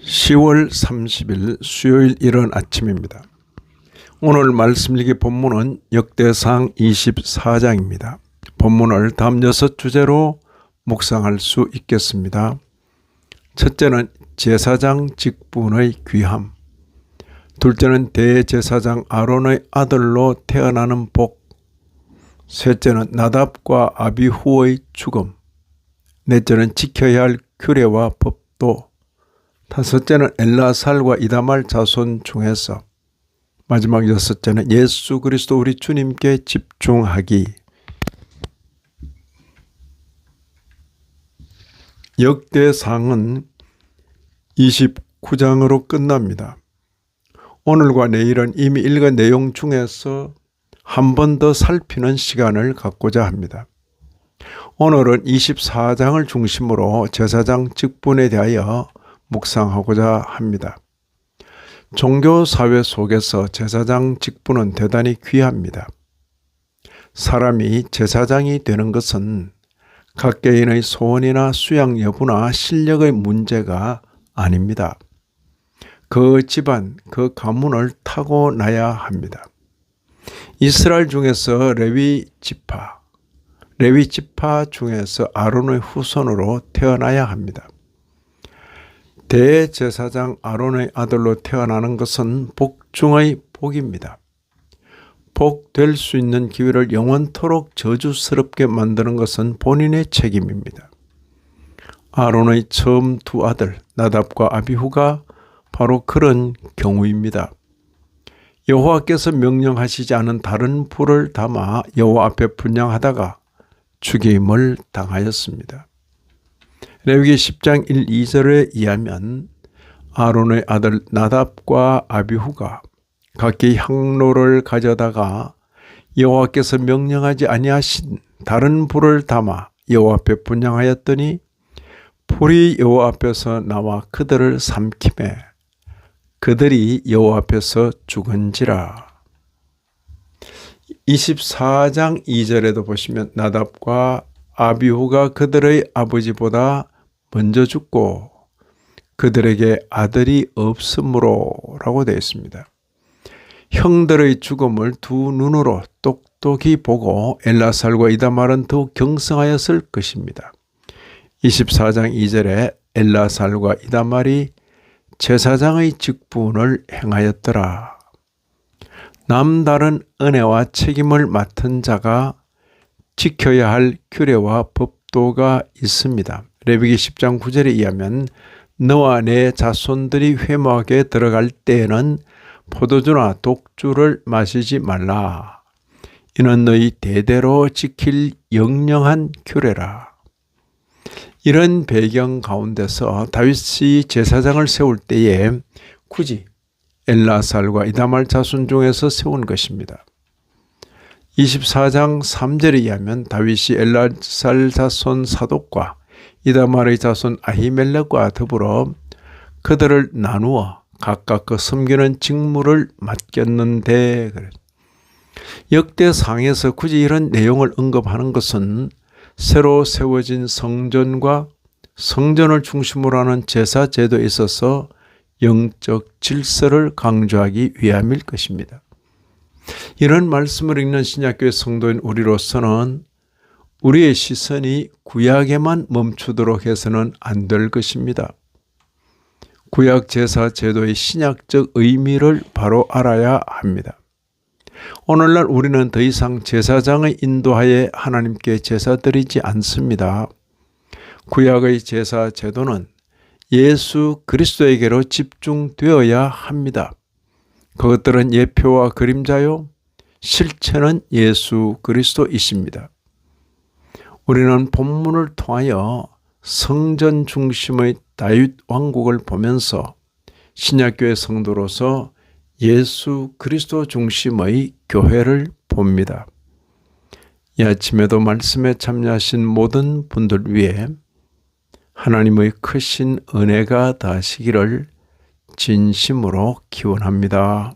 10월 30일 수요일 이른 아침입니다. 오늘 말씀 읽기 본문은 역대상 24장입니다. 본문을 다음 6주제로 묵상할 수 있겠습니다. 첫째는 제사장 직분의 귀함, 둘째는 대제사장 아론의 아들로 태어나는 복, 셋째는 나답과 아비후의 죽음, 넷째는 지켜야 할 규례와 법도, 다섯째는 엘라살과 이다말 자손 중에서, 마지막 여섯째는 예수 그리스도 우리 주님께 집중하기. 역대상은 29장으로 끝납니다. 오늘과 내일은 이미 읽은 내용 중에서 한 번 더 살피는 시간을 갖고자 합니다. 오늘은 24장을 중심으로 제사장 직분에 대하여 묵상하고자 합니다. 종교사회 속에서 제사장 직분은 대단히 귀합니다. 사람이 제사장이 되는 것은 각 개인의 소원이나 수양 여부나 실력의 문제가 아닙니다. 그 집안, 그 가문을 타고나야 합니다. 이스라엘 중에서 레위 지파 중에서 아론의 후손으로 태어나야 합니다. 대제사장 아론의 아들로 태어나는 것은 복 중의 복입니다. 복 될 수 있는 기회를 영원토록 저주스럽게 만드는 것은 본인의 책임입니다. 아론의 처음 두 아들 나답과 아비후가 바로 그런 경우입니다. 여호와께서 명령하시지 않은 다른 불을 담아 여호와 앞에 분향하다가 죽임을 당하였습니다. 레위기 10장 1, 2절에 의하면 아론의 아들 나답과 아비후가 각기 향로를 가져다가 여호와께서 명령하지 아니하신 다른 불을 담아 여호와 앞에 분향하였더니 불이 여호와 앞에서 나와 그들을 삼키매 그들이 여호와 앞에서 죽은지라. 24장 2절에도 보시면 나답과 아비후가 그들의 아버지보다 먼저 죽고 그들에게 아들이 없으므로 라고 되어 있습니다. 형들의 죽음을 두 눈으로 똑똑히 보고 엘라살과 이다말은 더욱 경성하였을 것입니다. 24장 2절에 엘라살과 이다말이 제사장의 직분을 행하였더라. 남다른 은혜와 책임을 맡은 자가 지켜야 할 규례와 법도가 있습니다. 레위기 10장 9절에 의하면 너와 내 자손들이 회막에 들어갈 때에는 포도주나 독주를 마시지 말라. 이는 너희 대대로 지킬 영영한 규례라. 이런 배경 가운데서 다윗이 제사장을 세울 때에 굳이 엘라살과 이다말 자손 중에서 세운 것입니다. 24장 3절에 의하면 다윗이 엘라살 자손 사독과 이다말의 자손 아히멜렉과 더불어 그들을 나누어 각각 그 섬기는 직무를 맡겼는데, 역대상에서 굳이 이런 내용을 언급하는 것은 새로 세워진 성전과 성전을 중심으로 하는 제사 제도에 있어서 영적 질서를 강조하기 위함일 것입니다. 이런 말씀을 읽는 신약교회 성도인 우리로서는 우리의 시선이 구약에만 멈추도록 해서는 안 될 것입니다. 구약 제사 제도의 신약적 의미를 바로 알아야 합니다. 오늘날 우리는 더 이상 제사장의 인도하에 하나님께 제사 드리지 않습니다. 구약의 제사 제도는 예수 그리스도에게로 집중되어야 합니다. 그것들은 예표와 그림자요, 실체는 예수 그리스도이십니다. 우리는 본문을 통하여 성전 중심의 다윗 왕국을 보면서 신약교회 성도로서 예수 그리스도 중심의 교회를 봅니다. 이 아침에도 말씀에 참여하신 모든 분들 위해 하나님의 크신 은혜가 다하시기를 진심으로 기원합니다.